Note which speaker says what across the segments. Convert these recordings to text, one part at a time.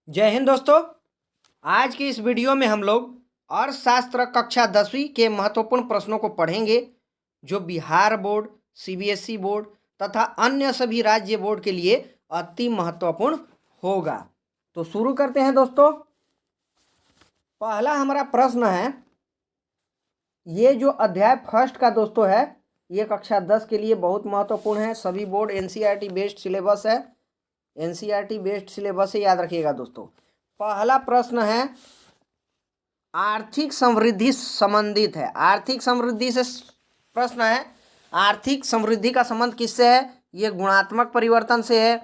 Speaker 1: जय हिंद दोस्तों। आज की इस वीडियो में हम लोग अर्थशास्त्र कक्षा 10वीं के महत्वपूर्ण प्रश्नों को पढ़ेंगे जो बिहार बोर्ड, सीबीएसई बोर्ड तथा अन्य सभी राज्य बोर्ड के लिए अति महत्वपूर्ण होगा। तो शुरू करते हैं दोस्तों। पहला हमारा प्रश्न है, ये जो अध्याय फर्स्ट का दोस्तों है, ये कक्षा 10 के लिए बहुत महत्वपूर्ण है। सभी बोर्ड एनसीईआरटी बेस्ड सिलेबस है, एनसीईआरटी बेस्ड सिलेबस से याद रखिएगा दोस्तों। पहला प्रश्न है, आर्थिक समृद्धि संबंधित है। आर्थिक समृद्धि से प्रश्न है, आर्थिक समृद्धि का संबंध किससे है? ये गुणात्मक परिवर्तन से है,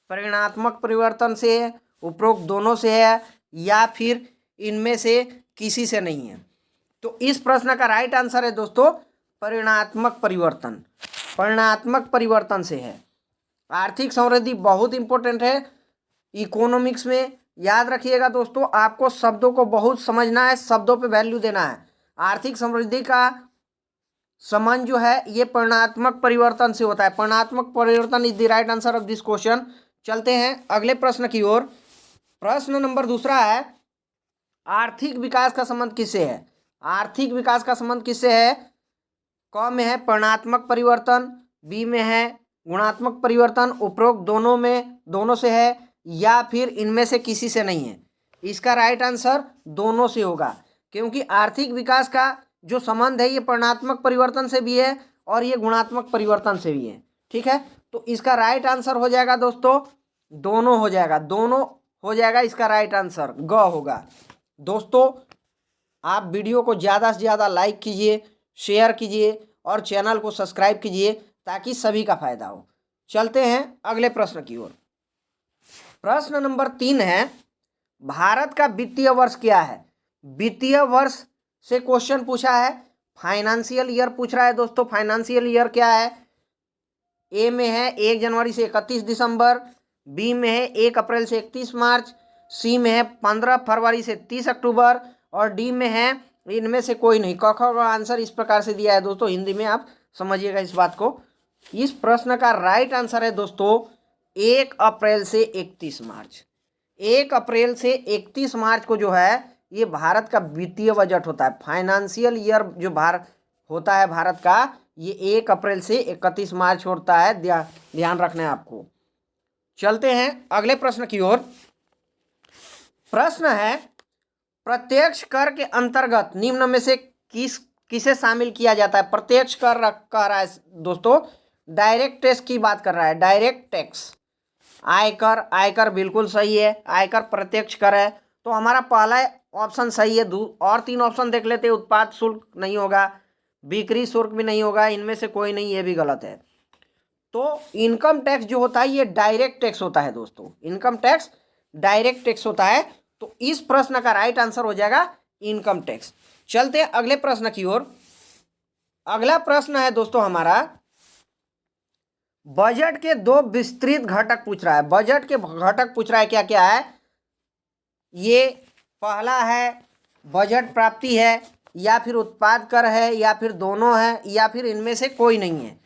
Speaker 1: परिमाणात्मक परिवर्तन से है, उपरोक्त दोनों से है, या फिर इनमें से किसी से नहीं है। तो इस प्रश्न का राइट आंसर है दोस्तों परिमाणात्मक परिवर्तन। परिमाणात्मक परिवर्तन से है। आर्थिक समृद्धि बहुत इंपॉर्टेंट है इकोनॉमिक्स में। याद रखिएगा दोस्तों, आपको शब्दों को बहुत समझना है, शब्दों पे वैल्यू देना है। आर्थिक समृद्धि का संबंध जो है ये परिमाणात्मक परिवर्तन से होता है। परिमाणात्मक परिवर्तन is the right answer of this question. चलते हैं अगले प्रश्न की ओर। प्रश्न नंबर दूसरा है, आर्थिक विकास का संबंध किससे है? आर्थिक विकास का संबंध किससे है? क में है परिमाणात्मक परिवर्तन, बी में है गुणात्मक परिवर्तन, उपरोक्त दोनों से है, या फिर इनमें से किसी से नहीं है। इसका राइट आंसर दोनों से होगा, क्योंकि आर्थिक विकास का जो संबंध है ये परिमाणात्मक परिवर्तन से भी है और ये गुणात्मक परिवर्तन से भी है। ठीक है, तो इसका राइट आंसर हो जाएगा दोस्तों दोनों हो जाएगा, दोनों हो जाएगा। इसका राइट आंसर ग होगा। दोस्तों आप वीडियो को ज़्यादा से ज़्यादा लाइक कीजिए, शेयर कीजिए और चैनल को सब्सक्राइब कीजिए ताकि सभी का फायदा हो। चलते हैं अगले प्रश्न की ओर। प्रश्न नंबर 3 है, भारत का वित्तीय वर्ष क्या है? वित्तीय वर्ष से क्वेश्चन पूछा है, फाइनेंशियल ईयर पूछ रहा है दोस्तों। फाइनेंशियल ईयर क्या है? ए में है 1 जनवरी से 31 दिसंबर, बी में है 1 अप्रैल से 31 मार्च, सी में है 15 फरवरी से 30 अक्टूबर और डी में है इनमें से कोई नहीं। क ख का आंसर इस प्रकार से दिया है दोस्तों, हिंदी में आप समझिएगा इस बात को। इस प्रश्न का राइट आंसर है दोस्तों 1 अप्रैल से 31 मार्च। 1 अप्रैल से 31 मार्च को जो है ये भारत का वित्तीय बजट होता है। फाइनेंशियल ईयर जो भारत होता है भारत का, ये 1 अप्रैल से 31 मार्च होता है। ध्यान रखना है आपको। चलते हैं अगले प्रश्न की ओर। प्रश्न है, प्रत्यक्ष कर के अंतर्गत निम्न में से किसे शामिल किया जाता है? प्रत्यक्ष कर कह रहा है दोस्तों, डायरेक्ट टैक्स की बात कर रहा है। डायरेक्ट टैक्स, आयकर, आयकर बिल्कुल सही है, आयकर प्रत्यक्ष कर है। तो हमारा पहला ऑप्शन सही है। और 3 ऑप्शन देख लेते हैं। उत्पाद शुल्क नहीं होगा, बिक्री शुल्क भी नहीं होगा, इनमें से कोई नहीं, ये भी गलत है। तो इनकम टैक्स जो होता है ये डायरेक्ट टैक्स होता है दोस्तों। इनकम टैक्स डायरेक्ट टैक्स होता है। तो इस प्रश्न का राइट आंसर हो जाएगा इनकम टैक्स। चलते हैं अगले प्रश्न की ओर। अगला प्रश्न है दोस्तों हमारा, बजट के 2 विस्तृत घटक पूछ रहा है। बजट के घटक पूछ रहा है, क्या क्या है ये? पहला है बजट प्राप्ति है, या फिर उत्पाद कर है, या फिर दोनों है, या फिर इनमें से कोई नहीं है।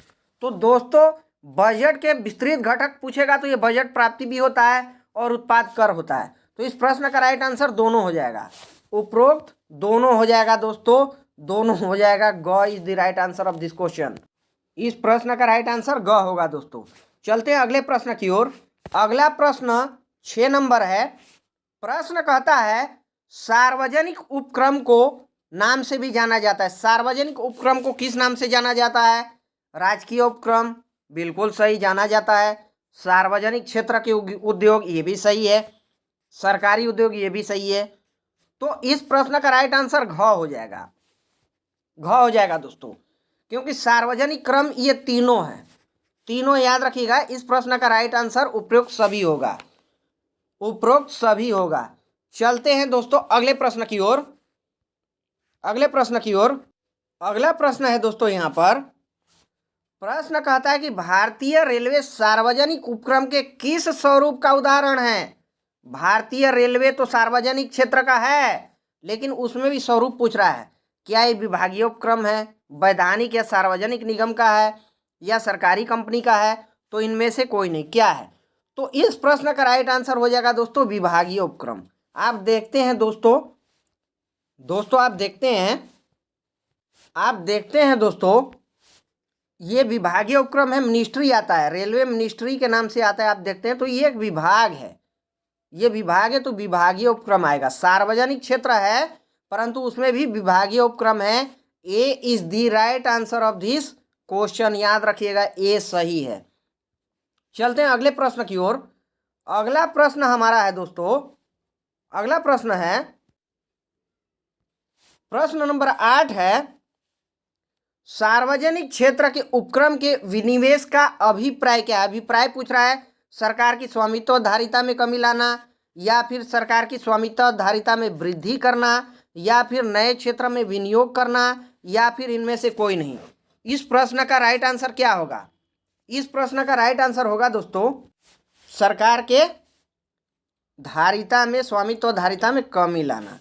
Speaker 1: तो दोस्तों बजट के विस्तृत घटक पूछेगा तो ये बजट प्राप्ति भी होता है और उत्पाद कर होता है। तो इस प्रश्न का राइट आंसर दोनों हो जाएगा। उपरोक्त दोनों हो जाएगा दोस्तों, दोनों हो जाएगा। ग is the right answer of this question. इस प्रश्न का राइट आंसर ग होगा दोस्तों। चलते हैं अगले प्रश्न की ओर। अगला प्रश्न 6 नंबर है। प्रश्न कहता है, सार्वजनिक उपक्रम को नाम से भी जाना जाता है। सार्वजनिक उपक्रम को किस नाम से जाना जाता है? राजकीय उपक्रम बिल्कुल सही, जाना जाता है। सार्वजनिक क्षेत्र के उद्योग, ये भी सही है। सरकारी उद्योग, ये भी सही है। तो इस प्रश्न का राइट आंसर घ हो जाएगा। घ हो जाएगा दोस्तों, क्योंकि सार्वजनिक क्रम ये तीनों है। तीनों याद रखिएगा। इस प्रश्न का राइट आंसर उपरोक्त सभी होगा। उपरोक्त सभी होगा। चलते हैं दोस्तों अगले प्रश्न की ओर। अगले प्रश्न की ओर। अगला प्रश्न है दोस्तों यहाँ पर, प्रश्न कहता है कि भारतीय रेलवे सार्वजनिक उपक्रम के किस स्वरूप का उदाहरण है? भारतीय रेलवे तो सार्वजनिक क्षेत्र का है, लेकिन उसमें भी स्वरूप पूछ रहा है। क्या ये विभागीय उपक्रम है, वैधानिक या सार्वजनिक निगम का है, या सरकारी कंपनी का है? तो इनमें से कोई नहीं। क्या है? तो इस प्रश्न का राइट आंसर हो जाएगा दोस्तों विभागीय उपक्रम। आप देखते हैं दोस्तों आप देखते हैं दोस्तों, ये विभागीय उपक्रम है, मिनिस्ट्री आता है, रेलवे मिनिस्ट्री के नाम से आता है। आप देखते हैं तो ये एक विभाग है, ये विभाग है तो विभागीय उपक्रम आएगा। सार्वजनिक क्षेत्र है परंतु उसमें भी विभागीय उपक्रम है। A is the right answer of this question, याद रखिएगा ए सही है। चलते हैं अगले प्रश्न की ओर। अगला प्रश्न हमारा है दोस्तों, अगला प्रश्न है प्रश्न नंबर 8 है, सार्वजनिक क्षेत्र के उपक्रम के विनिवेश का अभिप्राय क्या है। अभिप्राय पूछ रहा है, सरकार की स्वामित्वधारिता में कमी लाना, या फिर सरकार की स्वामित्वधारिता में वृद्धि करना, या फिर नए क्षेत्र में विनियोग करना, या फिर इनमें से कोई नहीं। इस प्रश्न का राइट आंसर क्या होगा? इस प्रश्न का राइट आंसर होगा दोस्तों सरकार के धारिता में, स्वामित्वधारिता में कमी लाना।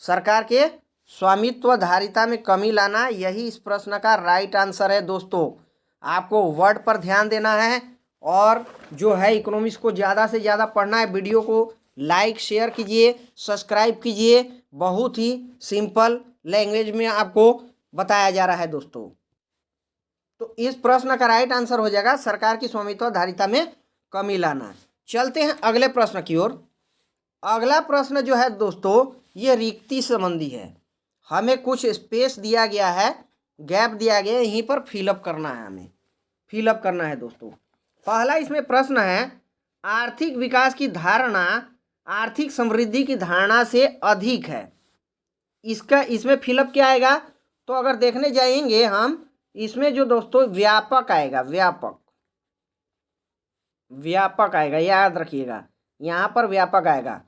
Speaker 1: सरकार के स्वामित्वधारिता में कमी लाना, यही इस प्रश्न का राइट आंसर है दोस्तों। आपको वर्ड पर ध्यान देना है और जो है इकोनॉमिक्स को ज़्यादा से ज़्यादा पढ़ना है। वीडियो को लाइक शेयर कीजिए, सब्सक्राइब कीजिए। बहुत ही सिंपल लैंग्वेज में आपको बताया जा रहा है दोस्तों। तो इस प्रश्न का राइट आंसर हो जाएगा सरकार की स्वामित्वधारिता में कमी लाना। चलते हैं अगले प्रश्न की ओर। अगला प्रश्न जो है दोस्तों ये रिक्ति संबंधी है। हमें कुछ स्पेस दिया गया है, गैप दिया गया है, यहीं पर फिलअप करना है, हमें फिलअप करना है दोस्तों। पहला इसमें प्रश्न है, आर्थिक विकास की धारणा आर्थिक समृद्धि की धारणा से अधिक है। इसमें फिलअप क्या आएगा? तो अगर देखने जाएंगे हम, इसमें जो दोस्तों व्यापक आएगा, व्यापक आएगा, याद रखिएगा यहाँ पर व्यापक आएगा।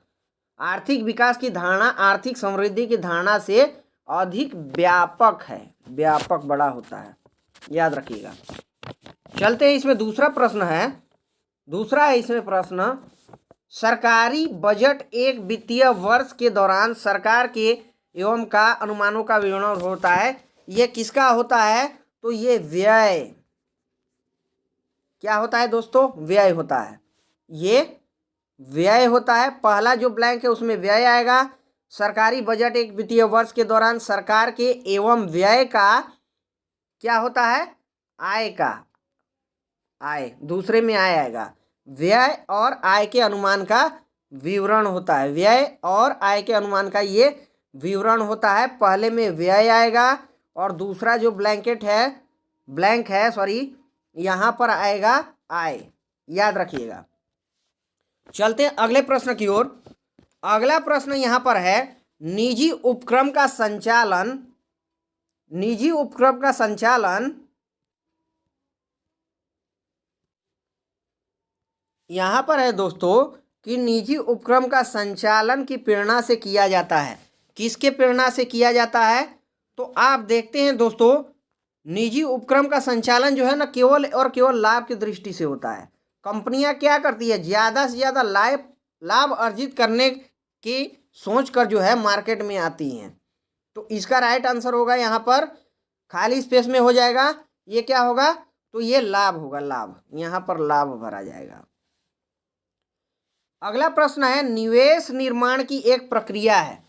Speaker 1: आर्थिक विकास की धारणा आर्थिक समृद्धि की धारणा से अधिक व्यापक है, व्यापक बड़ा होता है, याद रखिएगा। चलते हैं इसमें दूसरा प्रश्न है, दूसरा है इसमें प्रश्न, सरकारी बजट एक वित्तीय वर्ष के दौरान सरकार के एवं का अनुमानों का विवरण होता है। ये किसका होता है? तो ये व्यय, क्या होता है दोस्तों? व्यय होता है, ये व्यय होता है। पहला जो ब्लैंक है उसमें व्यय आएगा। सरकारी बजट एक वित्तीय वर्ष के दौरान सरकार के एवं व्यय का क्या होता है? आय का, आय, दूसरे में आय आएगा। व्यय और आय के अनुमान का विवरण होता है, व्यय और आय के अनुमान का ये विवरण होता है। पहले में व्यय आएगा और दूसरा जो ब्लैंक है सॉरी, यहाँ पर आएगा आय, याद रखिएगा। चलते हैं अगले प्रश्न की ओर। अगला प्रश्न यहाँ पर है, निजी उपक्रम का संचालन, निजी उपक्रम का संचालन यहाँ पर है दोस्तों कि निजी उपक्रम का संचालन की प्रेरणा से किया जाता है। किसके प्रेरणा से किया जाता है? तो आप देखते हैं दोस्तों, निजी उपक्रम का संचालन जो है ना केवल और केवल लाभ की दृष्टि से होता है। कंपनियां क्या करती है? ज़्यादा से ज़्यादा लाभ अर्जित करने की सोच कर जो है मार्केट में आती हैं। तो इसका राइट आंसर होगा यहाँ पर, खाली स्पेस में हो जाएगा, ये क्या होगा? तो ये लाभ होगा, लाभ, यहाँ पर लाभ भरा जाएगा। अगला प्रश्न है, निवेश निर्माण की एक प्रक्रिया है।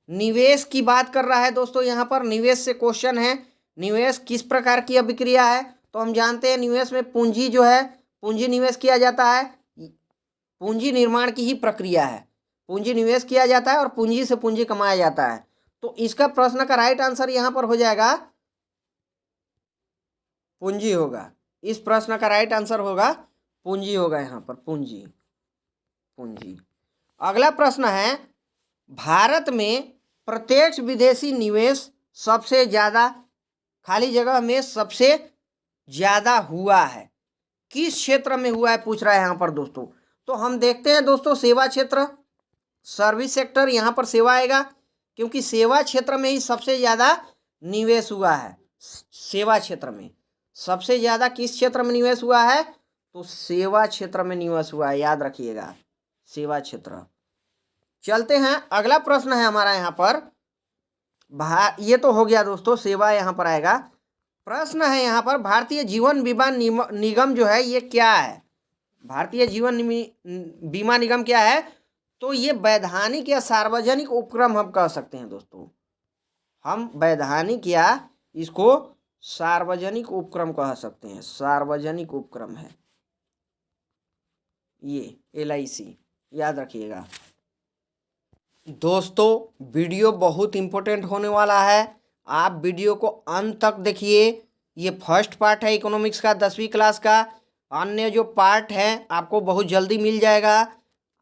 Speaker 1: निवेश की बात कर रहा है दोस्तों, यहाँ पर निवेश से क्वेश्चन है, निवेश किस प्रकार की अभिक्रिया है? तो हम जानते हैं निवेश में पूंजी जो है, पूंजी निवेश किया जाता है, पूंजी निर्माण की ही प्रक्रिया है। पूंजी निवेश किया जाता है और पूंजी से पूंजी कमाया जाता है। तो इसका प्रश्न का राइट आंसर यहाँ पर हो जाएगा पूंजी होगा। इस प्रश्न का राइट आंसर होगा पूंजी होगा, यहाँ पर पूंजी। अगला प्रश्न है, भारत में प्रत्यक्ष विदेशी निवेश सबसे ज़्यादा, खाली जगह में सबसे ज़्यादा हुआ है, किस क्षेत्र में हुआ है पूछ रहा है यहाँ पर दोस्तों। तो हम देखते हैं दोस्तों, सेवा क्षेत्र, सर्विस सेक्टर, यहाँ पर सेवा आएगा क्योंकि सेवा क्षेत्र में ही सबसे ज़्यादा निवेश हुआ है। सेवा क्षेत्र में सबसे ज़्यादा किस क्षेत्र में निवेश हुआ है? तो सेवा क्षेत्र में निवेश हुआ है, याद रखिएगा, सेवा क्षेत्र। चलते हैं अगला प्रश्न है हमारा यहाँ पर, ये तो हो गया दोस्तों, सेवा यहाँ पर आएगा। प्रश्न है यहाँ पर, भारतीय जीवन बीमा निगम जो है ये क्या है? भारतीय जीवन बीमा निगम क्या है? तो ये वैधानिक या सार्वजनिक उपक्रम हम कह सकते हैं दोस्तों। हम वैधानिक या इसको सार्वजनिक उपक्रम कह सकते हैं, सार्वजनिक उपक्रम है ये LIC, याद रखिएगा दोस्तों। वीडियो बहुत इंपॉर्टेंट होने वाला है, आप वीडियो को अंत तक देखिए। ये फर्स्ट पार्ट है इकोनॉमिक्स का 10वीं क्लास का। अन्य जो पार्ट है आपको बहुत जल्दी मिल जाएगा।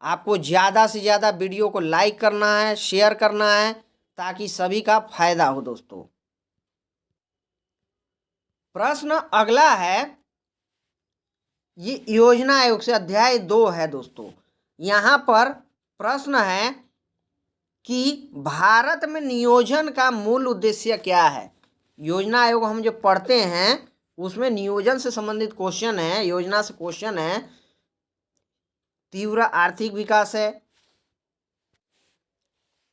Speaker 1: आपको ज़्यादा से ज़्यादा वीडियो को लाइक करना है, शेयर करना है, ताकि सभी का फायदा हो दोस्तों। प्रश्न अगला है, ये योजना आयोग से अध्याय 2 है दोस्तों। यहाँ पर प्रश्न है कि भारत में नियोजन का मूल उद्देश्य क्या है? योजना आयोग हम जो पढ़ते हैं उसमें नियोजन से संबंधित क्वेश्चन है, योजना से क्वेश्चन है। तीव्र आर्थिक विकास है,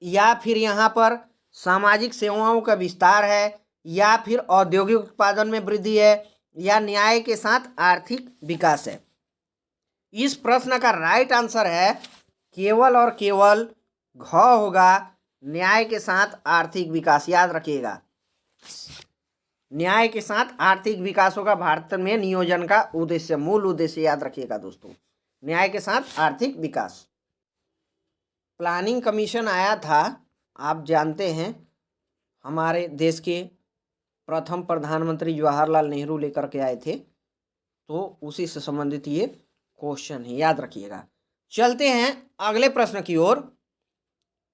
Speaker 1: या फिर यहाँ पर सामाजिक सेवाओं का विस्तार है, या फिर औद्योगिक उत्पादन में वृद्धि है, या न्याय के साथ आर्थिक विकास है। इस प्रश्न का राइट आंसर है केवल और केवल घ होगा, न्याय के साथ आर्थिक विकास। याद रखिएगा, न्याय के साथ आर्थिक विकास होगा भारत में नियोजन का उद्देश्य, मूल उद्देश्य। याद रखिएगा दोस्तों, न्याय के साथ आर्थिक विकास। प्लानिंग कमीशन आया था, आप जानते हैं, हमारे देश के प्रथम प्रधानमंत्री जवाहरलाल नेहरू लेकर के आए थे, तो उसी से संबंधित ये क्वेश्चन है, याद रखिएगा। चलते हैं अगले प्रश्न की ओर।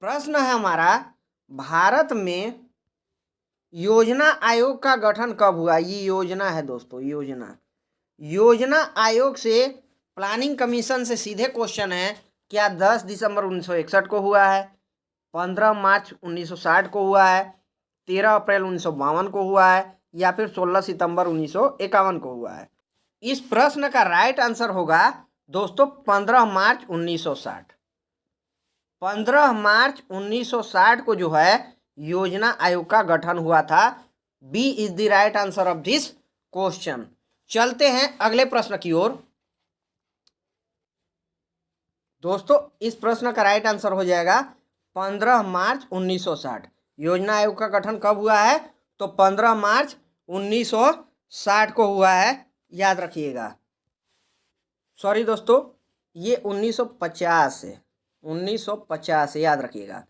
Speaker 1: प्रश्न है हमारा, भारत में योजना आयोग का गठन कब हुआ? ये योजना है दोस्तों, योजना आयोग से, प्लानिंग कमीशन से सीधे क्वेश्चन है। क्या 10 दिसंबर 1961 को हुआ है, 15 मार्च 1960 को हुआ है, 13 अप्रैल 1952 को हुआ है, या फिर 16 सितंबर 1951 को हुआ है? इस प्रश्न का राइट आंसर होगा दोस्तों 15 मार्च 1960। 15 मार्च 1960 को जो है योजना आयोग का गठन हुआ था। B is the right answer of this question. चलते हैं अगले प्रश्न की ओर। दोस्तों इस प्रश्न का राइट आंसर हो जाएगा 15 मार्च 1960। योजना आयोग का गठन कब हुआ है? तो 15 मार्च 1960 को हुआ है, याद रखिएगा। सॉरी दोस्तों, ये 1950 है, 1950 है, याद रखिएगा।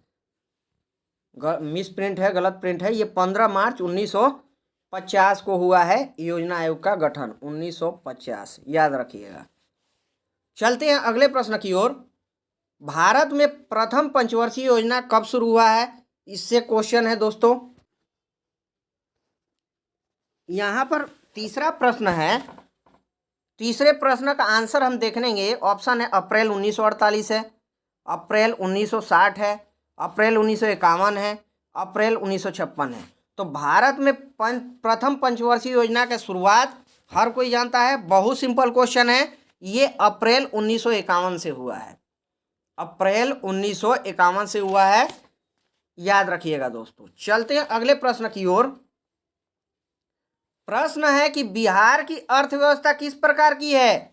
Speaker 1: मिस प्रिंट है, गलत प्रिंट है। ये 15 मार्च 1950 को हुआ है योजना आयोग का गठन, 1950, याद रखिएगा। चलते हैं अगले प्रश्न की ओर। भारत में प्रथम पंचवर्षीय योजना कब शुरू हुआ है? इससे क्वेश्चन है दोस्तों। यहाँ पर तीसरा प्रश्न है, तीसरे प्रश्न का आंसर हम देख लेंगे। ऑप्शन है अप्रैल 1948 है, अप्रैल 1960 है, अप्रैल 1951 है, अप्रैल 1956 है। तो भारत में प्रथम पंचवर्षीय योजना की शुरुआत हर कोई जानता है, बहुत सिंपल क्वेश्चन है। ये अप्रैल 1951 से हुआ है, अप्रैल 1951 से हुआ है, याद रखिएगा दोस्तों। चलते हैं अगले प्रश्न की ओर। प्रश्न है कि बिहार की अर्थव्यवस्था किस प्रकार की है?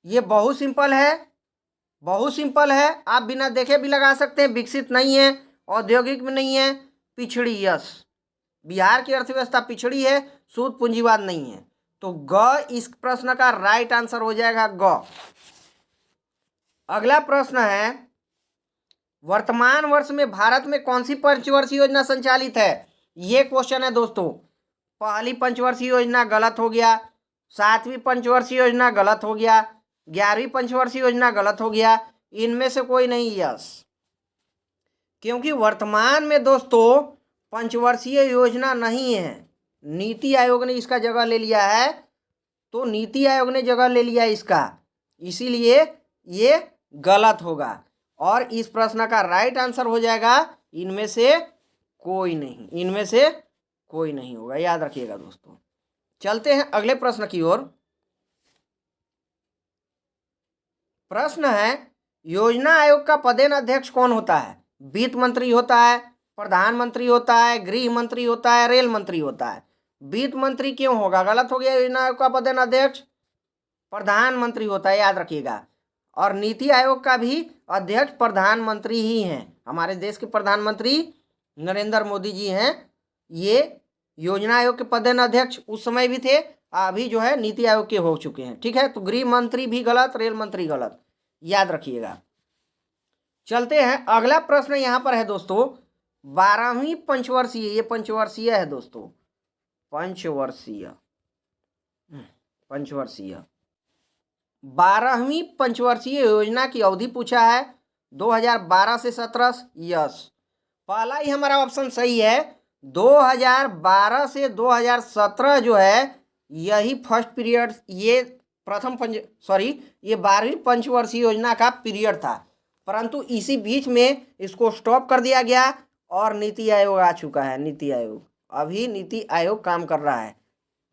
Speaker 1: ये बहुत सिंपल है, बहुत सिंपल है, आप बिना देखे भी लगा सकते हैं। विकसित नहीं है, औद्योगिक में नहीं है, पिछड़ी। यस, बिहार की अर्थव्यवस्था पिछड़ी है, सूद पूंजीवाद नहीं है। तो ग इस प्रश्न का राइट आंसर हो जाएगा, ग। अगला प्रश्न है, वर्तमान वर्ष में भारत में कौन सी पंचवर्षीय योजना संचालित है? ये क्वेश्चन है दोस्तों। पहली पंचवर्षीय योजना गलत हो गया, 7वीं पंचवर्षीय योजना गलत हो गया, 11वीं पंचवर्षीय योजना गलत हो गया, इनमें से कोई नहीं। यस, क्योंकि वर्तमान में दोस्तों पंचवर्षीय योजना नहीं है, नीति आयोग ने इसका जगह ले लिया है। तो नीति आयोग ने जगह ले लिया इसका, इसीलिए ये गलत होगा। और इस प्रश्न का राइट आंसर हो जाएगा इनमें से कोई नहीं, इनमें से कोई नहीं होगा, याद रखिएगा दोस्तों। चलते हैं अगले प्रश्न की ओर। प्रश्न है, योजना आयोग का पदेन अध्यक्ष कौन होता है? वित्त मंत्री होता है, प्रधानमंत्री होता है, गृह मंत्री होता है, रेल मंत्री होता है? वित्त मंत्री क्यों होगा? गलत हो गया योजना आयोग का पदेन अध्यक्ष। प्रधानमंत्री होता है, याद रखिएगा। और नीति आयोग का भी अध्यक्ष प्रधानमंत्री ही हैं। हमारे देश के प्रधानमंत्री नरेंद्र मोदी जी हैं। ये योजना आयोग के पदेन अध्यक्ष उस समय भी थे, अभी जो है नीति आयोग के हो चुके हैं। ठीक है, तो गृह मंत्री भी गलत, रेल मंत्री गलत, याद रखिएगा। चलते हैं, अगला प्रश्न यहाँ पर है दोस्तों, 12वीं पंचवर्षीय, ये पंचवर्षीय है दोस्तों, पंचवर्षीय 12वीं पंचवर्षीय योजना की अवधि पूछा है 2012 से 17। यस, पहला ही हमारा ऑप्शन सही है। 2012 से 2017 जो है यही फर्स्ट पीरियड, ये ये 12वीं पंचवर्षीय योजना का पीरियड था, परंतु इसी बीच में इसको स्टॉप कर दिया गया और नीति आयोग आ चुका है। नीति आयोग, अभी नीति आयोग काम कर रहा है,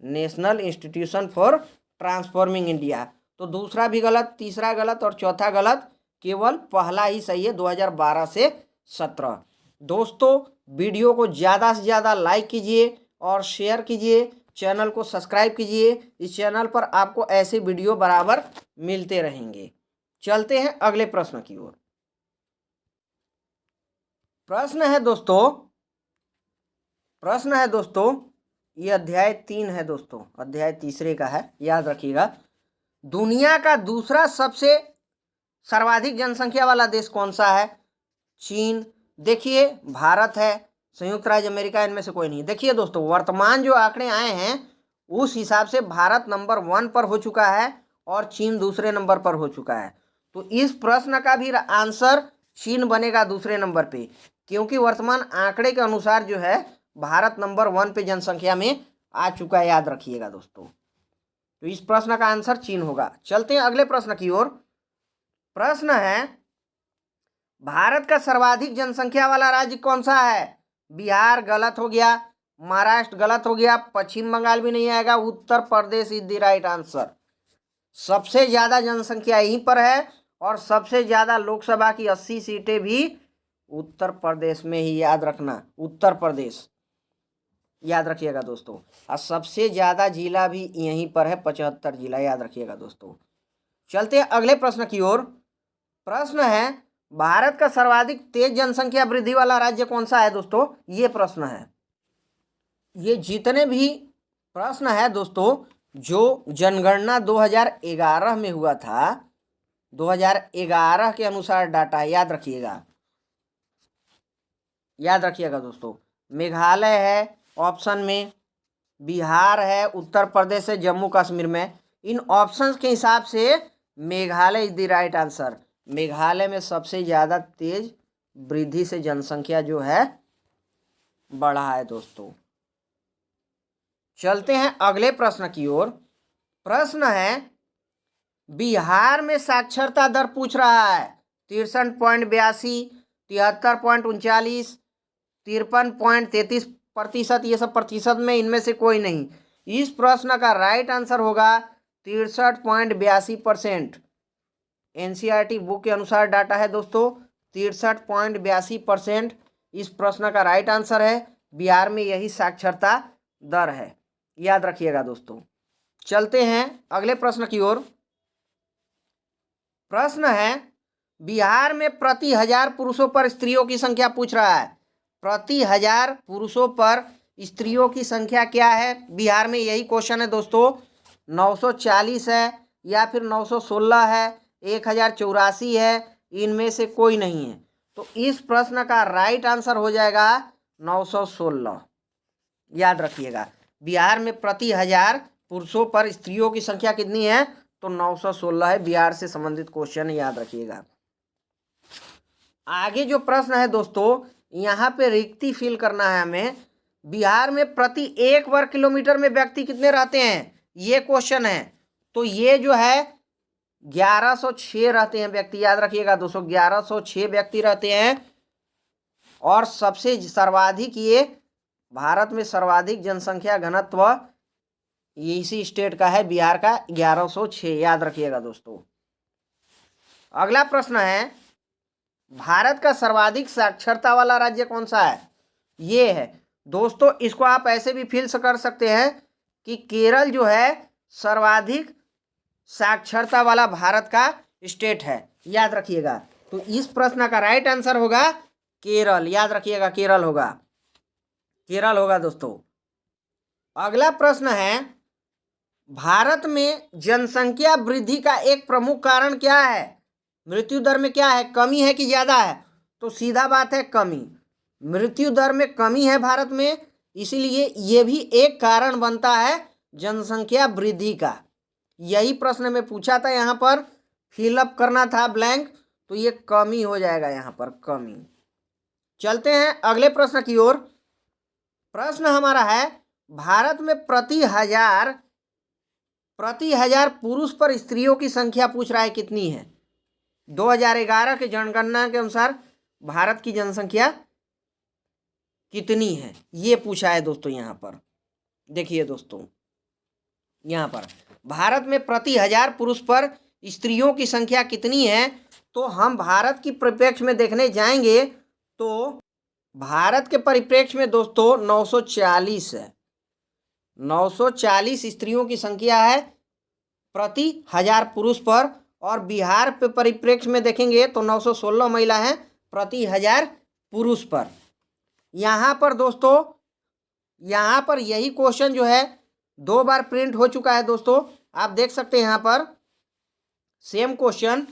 Speaker 1: national institution for transforming India. तो दूसरा भी गलत, तीसरा गलत और चौथा गलत, केवल पहला ही सही है, 2012 से 17। दोस्तों, वीडियो को ज़्यादा से ज़्यादा लाइक कीजिए और शेयर कीजिए, चैनल को सब्सक्राइब कीजिए। इस चैनल पर आपको ऐसे वीडियो बराबर मिलते रहेंगे। चलते हैं अगले प्रश्न की ओर। प्रश्न है दोस्तों, ये अध्याय 3 है दोस्तों, अध्याय तीसरे का है, याद रखिएगा। दुनिया का दूसरा सबसे सर्वाधिक जनसंख्या वाला देश कौन सा है? चीन। देखिए, भारत है, संयुक्त राज्य अमेरिका, इनमें से कोई नहीं। देखिए दोस्तों, वर्तमान जो आंकड़े आए हैं उस हिसाब से भारत नंबर 1 पर हो चुका है और चीन दूसरे नंबर पर हो चुका है। तो इस प्रश्न का भी आंसर चीन बनेगा दूसरे नंबर पे, क्योंकि वर्तमान आंकड़े के अनुसार जो है भारत नंबर 1 पे जनसंख्या में आ चुका है, याद रखिएगा दोस्तों। तो इस प्रश्न का आंसर चीन होगा। चलते हैं अगले प्रश्न की ओर। प्रश्न है, भारत का सर्वाधिक जनसंख्या वाला राज्य कौन सा है? बिहार गलत हो गया, महाराष्ट्र गलत हो गया, पश्चिम बंगाल भी नहीं आएगा, Uttar Pradesh is the right answer. सबसे ज़्यादा जनसंख्या यहीं पर है और सबसे ज़्यादा लोकसभा की 80 सीटें भी उत्तर प्रदेश में ही, याद रखना, उत्तर प्रदेश, याद रखिएगा दोस्तों। और सबसे ज़्यादा जिला भी यहीं पर है, 75 जिला, याद रखिएगा दोस्तों। चलते हैं अगले प्रश्न की ओर। प्रश्न है, भारत का सर्वाधिक तेज जनसंख्या वृद्धि वाला राज्य कौन सा है दोस्तों? ये प्रश्न है। ये जितने भी प्रश्न है दोस्तों, जो जनगणना 2011 में हुआ था, 2011 के अनुसार डाटा है, याद रखिएगा दोस्तों। मेघालय है ऑप्शन में, बिहार है, उत्तर प्रदेश है, जम्मू कश्मीर में। इन ऑप्शंस के हिसाब से Meghalaya is the right answer. Meghalaya में सबसे ज़्यादा तेज वृद्धि से जनसंख्या जो है बढ़ा है दोस्तों। चलते हैं अगले प्रश्न की ओर। प्रश्न है, बिहार में साक्षरता दर पूछ रहा है 63.82, 73.39, 53.33%, ये सब प्रतिशत में इनमें से कोई नहीं। इस प्रश्न का राइट आंसर होगा 63.82%। एनसीईआरटी बुक के अनुसार डाटा है दोस्तों, 63.82% इस प्रश्न का राइट आंसर है। बिहार में यही साक्षरता दर है, याद रखिएगा दोस्तों। चलते हैं अगले प्रश्न की ओर। प्रश्न है, बिहार में प्रति 1000 पुरुषों पर स्त्रियों की संख्या पूछ रहा है। प्रति 1000 पुरुषों पर स्त्रियों की संख्या क्या है बिहार में, यही क्वेश्चन है दोस्तों। 940 है या फिर 916 है, 1084 है, इनमें से कोई नहीं है। तो इस प्रश्न का राइट आंसर हो जाएगा 916, याद रखिएगा। बिहार में प्रति 1000 पुरुषों पर स्त्रियों की संख्या कितनी है? तो 916 है। बिहार से संबंधित क्वेश्चन, याद रखिएगा। आगे जो प्रश्न है दोस्तों, यहाँ पे रिक्ति फिल करना है हमें। बिहार में प्रति 1 वर्ग किलोमीटर में व्यक्ति कितने रहते हैं, ये क्वेश्चन है। तो ये जो है 1106 रहते हैं व्यक्ति, याद रखिएगा दोस्तों, 1106 व्यक्ति रहते हैं। और सबसे सर्वाधिक, ये भारत में सर्वाधिक जनसंख्या घनत्व इसी स्टेट का है, बिहार का, 1106, याद रखिएगा दोस्तों। अगला प्रश्न है, भारत का सर्वाधिक साक्षरता वाला राज्य कौन सा है? ये है दोस्तों। इसको आप ऐसे भी फिल कर सकते हैं कि केरल जो है सर्वाधिक साक्षरता वाला भारत का स्टेट है, याद रखिएगा। तो इस प्रश्न का राइट आंसर होगा केरल, याद रखिएगा केरल होगा, केरल होगा दोस्तों। अगला प्रश्न है, भारत में जनसंख्या वृद्धि का एक प्रमुख कारण क्या है? मृत्यु दर में क्या है, कमी है कि ज्यादा है? तो सीधा बात है कमी, मृत्यु दर में कमी है भारत में, इसीलिए ये भी एक कारण बनता है जनसंख्या वृद्धि का। यही प्रश्न में पूछा था, यहाँ पर फिलअप करना था ब्लैंक, तो ये कमी हो जाएगा यहाँ पर, कमी। चलते हैं अगले प्रश्न की ओर। प्रश्न हमारा है, भारत में प्रति हजार पुरुष पर स्त्रियों की संख्या पूछ रहा है कितनी है? 2011 के जनगणना के अनुसार भारत की जनसंख्या कितनी है, ये पूछा है दोस्तों। यहाँ पर देखिए दोस्तों, यहाँ पर भारत में प्रति हजार पुरुष पर स्त्रियों की संख्या कितनी है, तो हम भारत की परिप्रेक्ष्य में देखने जाएंगे तो भारत के परिप्रेक्ष्य में दोस्तों 940 है, 940 स्त्रियों की संख्या है प्रति हजार पुरुष पर। और बिहार पे परिप्रेक्ष्य में देखेंगे तो 916 महिला हैं प्रति हजार पुरुष पर। यहाँ पर दोस्तों, यहाँ पर यही क्वेश्चन जो है 2 बार प्रिंट हो चुका है दोस्तों, आप देख सकते हैं यहाँ पर सेम क्वेश्चन,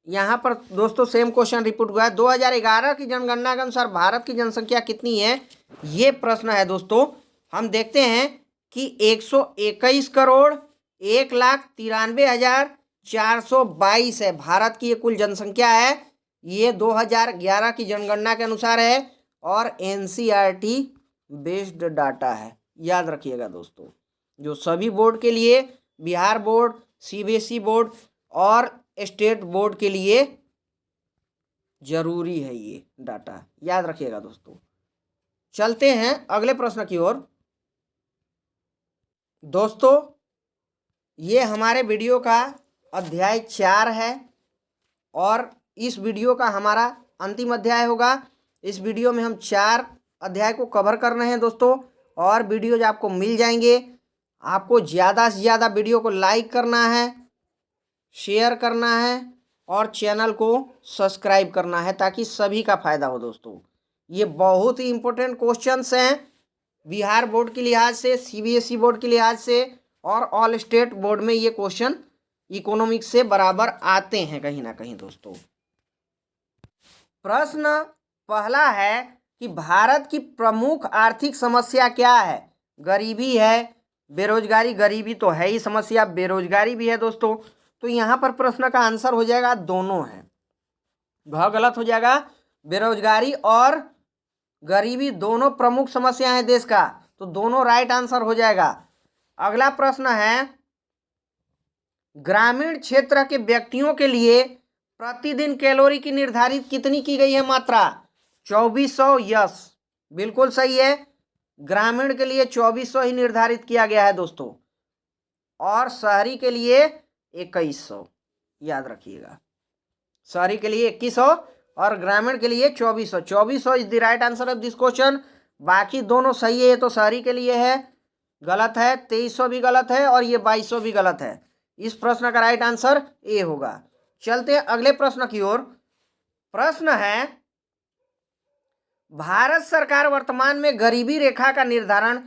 Speaker 1: यहाँ पर दोस्तों सेम क्वेश्चन रिपीट हुआ है। 2011 की जनगणना के अनुसार भारत की जनसंख्या कितनी है, ये प्रश्न है दोस्तों। हम देखते हैं कि 121 करोड़ 1,93,422 है भारत की ये कुल जनसंख्या है। ये 2011 की जनगणना के अनुसार है और NCERT बेस्ड डाटा है, याद रखिएगा दोस्तों। जो सभी बोर्ड के लिए, बिहार बोर्ड, CBSE बोर्ड और स्टेट बोर्ड के लिए जरूरी है ये डाटा, याद रखिएगा दोस्तों। चलते हैं अगले प्रश्न की ओर। दोस्तों ये हमारे वीडियो का अध्याय 4 है और इस वीडियो का हमारा अंतिम अध्याय होगा। इस वीडियो में हम 4 अध्याय को कवर कर रहे हैं दोस्तों, और वीडियोज आपको मिल जाएंगे। आपको ज़्यादा से ज़्यादा वीडियो को लाइक करना है, शेयर करना है और चैनल को सब्सक्राइब करना है ताकि सभी का फायदा हो दोस्तों। ये बहुत ही इम्पोर्टेंट क्वेश्चंस हैं बिहार बोर्ड के लिहाज से, CBSE बोर्ड के लिहाज से और ऑल स्टेट बोर्ड में ये क्वेश्चन इकोनॉमिक्स से बराबर आते हैं कहीं ना कहीं दोस्तों। प्रश्न पहला है कि भारत की प्रमुख आर्थिक समस्या क्या है? गरीबी है, बेरोजगारी, गरीबी तो है ही समस्या, बेरोजगारी भी है दोस्तों। तो यहाँ पर प्रश्न का आंसर हो जाएगा दोनों है, घ गलत हो जाएगा। बेरोजगारी और गरीबी दोनों प्रमुख समस्या है देश का, तो दोनों राइट आंसर हो जाएगा। अगला प्रश्न है, ग्रामीण क्षेत्र के व्यक्तियों के लिए प्रतिदिन कैलोरी की निर्धारित कितनी की गई है मात्रा? 2400। यस, बिल्कुल सही है, ग्रामीण के लिए 2400 ही निर्धारित किया गया है दोस्तों, और शहरी के लिए 2100, याद रखिएगा। शहरी के लिए 2100 और ग्रामीण के लिए 2400। 2400 is the right answer of this question. बाकी दोनों सही है, ये तो शहरी के लिए है, गलत है। 2300 भी गलत है और ये 2200 भी गलत है। इस प्रश्न का राइट आंसर ए होगा। चलते हैं अगले प्रश्न की ओर। प्रश्न है, भारत सरकार वर्तमान में गरीबी रेखा का निर्धारण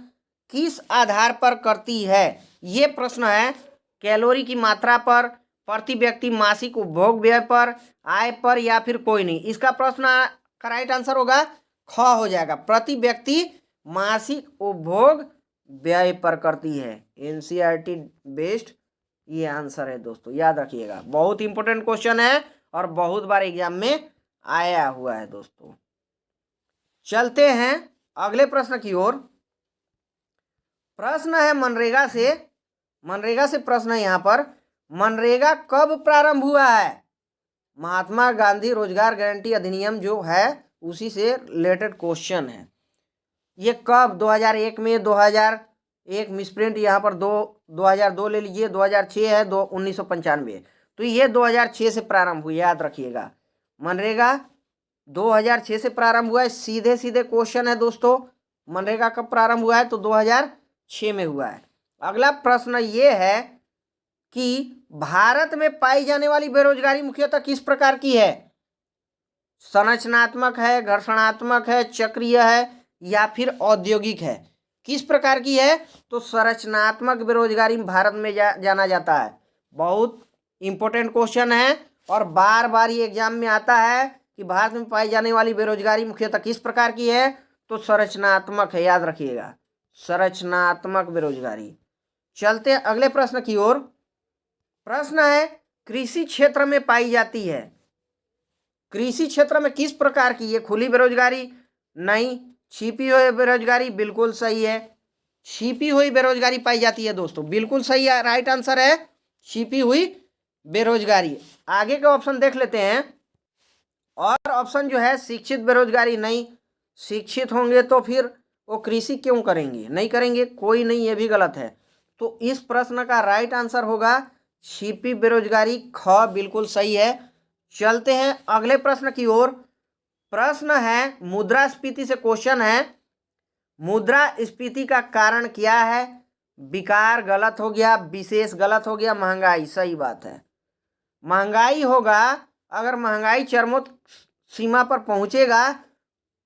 Speaker 1: किस आधार पर करती है? ये प्रश्न है, कैलोरी की मात्रा पर, प्रति व्यक्ति मासिक उपभोग व्यय पर, आय पर, या फिर कोई नहीं। इसका प्रश्न का राइट आंसर होगा ख हो जाएगा, प्रति व्यक्ति मासिक उपभोग व्यय पर करती है। NCERT बेस्ड ये आंसर है दोस्तों, याद रखिएगा। बहुत इंपॉर्टेंट क्वेश्चन है और बहुत बार एग्जाम में आया हुआ है दोस्तों। चलते हैं अगले प्रश्न की ओर। प्रश्न है मनरेगा से, मनरेगा से प्रश्न है यहाँ पर, मनरेगा कब प्रारंभ हुआ है? महात्मा गांधी रोजगार गारंटी अधिनियम जो है उसी से रिलेटेड क्वेश्चन है। ये कब? 2001 में, 2001 मिसप्रिंट यहाँ पर 2002 ले लीजिए, 2006 है, 1995। तो ये 2006 से प्रारंभ हुई, याद रखिएगा। मनरेगा 2006 से प्रारंभ हुआ है। सीधे सीधे क्वेश्चन है दोस्तों, मनरेगा कब प्रारंभ हुआ है? तो 2006 में हुआ है। अगला प्रश्न ये है कि भारत में पाई जाने वाली बेरोजगारी मुख्यतः किस प्रकार की है? संरचनात्मक है, घर्षणात्मक है, चक्रीय है या फिर औद्योगिक है? किस प्रकार की है? तो संरचनात्मक बेरोजगारी भारत में जाना जाता है। बहुत इंपॉर्टेंट क्वेश्चन है और बार बार ये एग्जाम में आता है कि भारत में पाई जाने वाली बेरोजगारी मुख्यतः किस प्रकार की है? तो संरचनात्मक है, याद रखिएगा, संरचनात्मक बेरोजगारी। चलते हैं अगले प्रश्न की ओर। प्रश्न है कृषि क्षेत्र में पाई जाती है। कृषि क्षेत्र में किस प्रकार की? ये खुली बेरोजगारी? नहीं। छिपी हुई बेरोजगारी? बिल्कुल सही है, छिपी हुई बेरोजगारी पाई जाती है दोस्तों, बिल्कुल सही है, राइट आंसर है छिपी हुई बेरोजगारी। आगे के ऑप्शन देख लेते हैं। और ऑप्शन जो है शिक्षित बेरोजगारी, नहीं, शिक्षित होंगे तो फिर वो कृषि क्यों करेंगे? नहीं करेंगे, कोई नहीं, ये भी गलत है। तो इस प्रश्न का राइट आंसर होगा छिपी बेरोजगारी, ख बिल्कुल सही है। चलते हैं अगले प्रश्न की ओर। प्रश्न है मुद्रास्फीति से क्वेश्चन है, मुद्रास्फीति का कारण क्या है? विकार गलत हो गया, विशेष गलत हो गया, महंगाई सही बात है। महंगाई होगा, अगर महंगाई चरमोत्कर्ष सीमा पर पहुंचेगा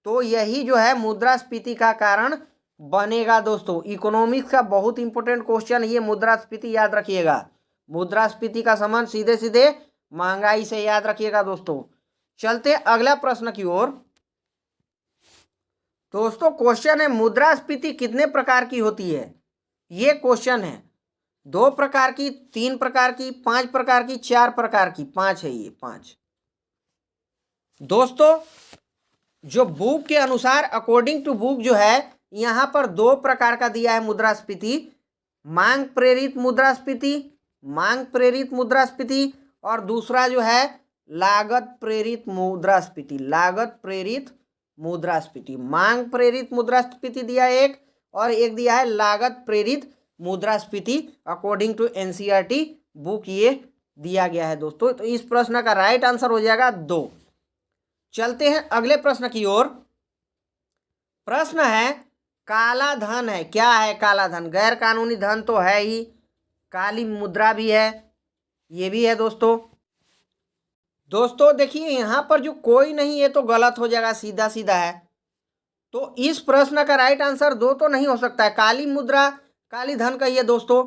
Speaker 1: तो यही जो है मुद्रास्फीति का कारण बनेगा दोस्तों। इकोनॉमिक्स का बहुत इंपॉर्टेंट क्वेश्चन ये मुद्रास्फीति, याद रखिएगा। मुद्रास्फीति का संबंध सीधे सीधे महंगाई से, याद रखिएगा दोस्तों। चलते अगला प्रश्न की ओर। दोस्तों क्वेश्चन है मुद्रास्फीति कितने प्रकार की होती है? ये क्वेश्चन है 2 प्रकार की, 3 प्रकार की, 5 प्रकार की, 4 प्रकार की, 5 है, ये 5। दोस्तों जो बुक के अनुसार, अकॉर्डिंग टू बुक जो है, यहाँ पर 2 प्रकार का दिया है मुद्रास्फीति। मांग प्रेरित मुद्रास्फीति, मांग प्रेरित मुद्रास्फीति, और दूसरा जो है लागत प्रेरित मुद्रास्फीति, लागत प्रेरित मुद्रास्फीति। मांग प्रेरित मुद्रास्फीति दिया एक, और एक दिया है लागत प्रेरित मुद्रास्फीति। अकॉर्डिंग टू एनसीईआरटी बुक ये दिया गया है दोस्तों। तो इस प्रश्न का राइट आंसर हो जाएगा 2। चलते हैं अगले प्रश्न की ओर। प्रश्न है काला धन है, क्या है काला धन? गैर कानूनी धन तो है ही, काली मुद्रा भी है, ये भी है दोस्तों। दोस्तों देखिए यहाँ पर जो कोई नहीं, ये तो गलत हो जाएगा, सीधा सीधा है। तो इस प्रश्न का राइट आंसर 2 तो नहीं हो सकता है। काली मुद्रा, काली धन कहिए दोस्तों,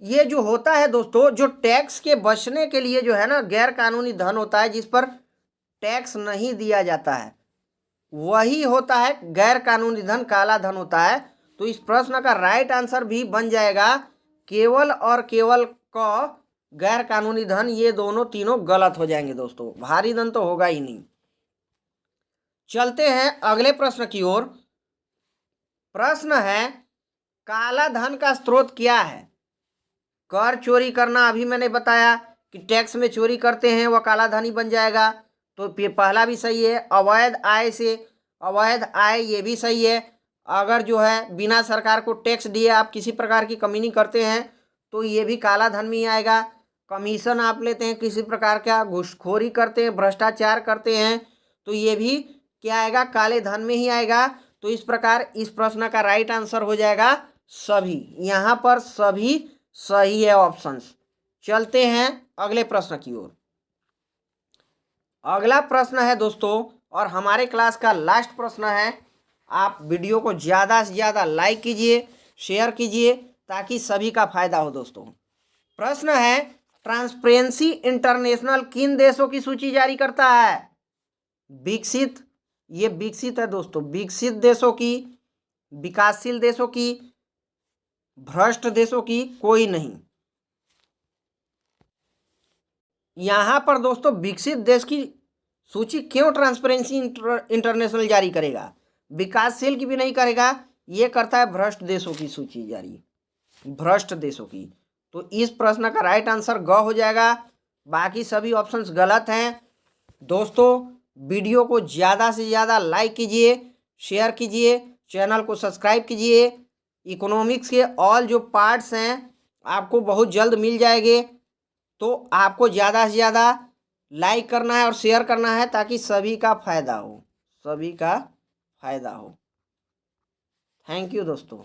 Speaker 1: ये जो होता है दोस्तों, जो टैक्स के बचने के लिए जो है ना, गैर कानूनी धन होता है जिस पर टैक्स नहीं दिया जाता है, वही होता है गैर कानूनी धन, काला धन होता है। तो इस प्रश्न का राइट आंसर भी बन जाएगा केवल और केवल क, गैर कानूनी धन। ये दोनों तीनों गलत हो जाएंगे दोस्तों, भारी धन तो होगा ही नहीं। चलते हैं अगले प्रश्न की ओर। प्रश्न है काला धन का स्रोत क्या है? कर चोरी करना, अभी मैंने बताया कि टैक्स में चोरी करते हैं वह काला धन ही बन जाएगा, तो पहला भी सही है। अवैध आय से, अवैध आय ये भी सही है। अगर जो है बिना सरकार को टैक्स दिए आप किसी प्रकार की कमी नहीं करते हैं तो ये भी काला धन में ही आएगा। कमीशन आप लेते हैं किसी प्रकार का, घूसखोरी करते हैं, भ्रष्टाचार करते हैं, तो ये भी क्या आएगा? काले धन में ही आएगा। तो इस प्रकार इस प्रश्न का राइट आंसर हो जाएगा सभी, यहाँ पर सभी सही है ऑप्शंस। चलते हैं अगले प्रश्न की ओर। अगला प्रश्न है दोस्तों, और हमारे क्लास का लास्ट प्रश्न है। आप वीडियो को ज़्यादा से ज़्यादा लाइक कीजिए, शेयर कीजिए, ताकि सभी का फायदा हो दोस्तों। प्रश्न है ट्रांसपेरेंसी इंटरनेशनल किन देशों की सूची जारी करता है? विकसित, ये विकसित है दोस्तों, विकसित देशों की, विकासशील देशों की, भ्रष्ट देशों की, कोई नहीं। यहाँ पर दोस्तों विकसित देश की सूची क्यों ट्रांसपेरेंसी इंटरनेशनल जारी करेगा? विकासशील की भी नहीं करेगा, ये करता है भ्रष्ट देशों की सूची जारी, भ्रष्ट देशों की। तो इस प्रश्न का राइट आंसर ग हो जाएगा, बाकी सभी ऑप्शंस गलत हैं दोस्तों। वीडियो को ज़्यादा से ज़्यादा लाइक कीजिए, शेयर कीजिए, चैनल को सब्सक्राइब कीजिए। इकोनॉमिक्स के ऑल जो पार्ट्स हैं आपको बहुत जल्द मिल जाएंगे, तो आपको ज़्यादा से ज़्यादा लाइक करना है और शेयर करना है ताकि सभी का फायदा हो, सभी का फायदा हो। थैंक यू दोस्तों।